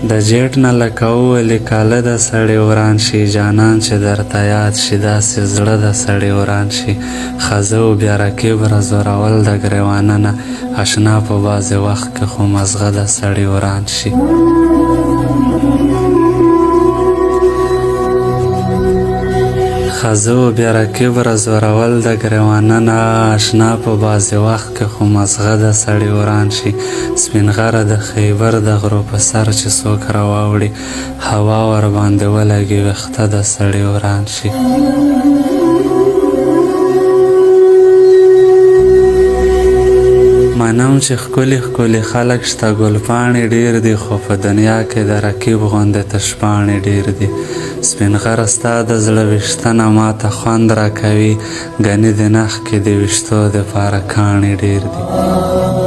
د جېټ نه لکه وولې کاله د سړی وران شي جانان چې درته یاد شي داسې زړه د سړی وران شي ښځه و بیا رقیب رازورول د ګریوانه نه اشنا په بعضې وخت کې خو مزغه د سړی وران شي ښځه و بیا رقیب رازورول د ګریوانه نه اشنا په بعضې وخت کې خو مزغه د سړی وران شي سپین غره د خیبر د غرو په سر چې څوک راواوړي هوا ورباندې ولګي ویښته د سړی وران شي منم چې ښکلي ښکلي خلک شته ګلپاڼې ډېر دي خو په دنیا کې د رقیب غوندې تشپاڼې ډېر دي سپین غره ستا د زړه ویشتنه ماته خوند راکوي ګنې د نخ کې د ویشتو دپاره کاڼې ډېر دي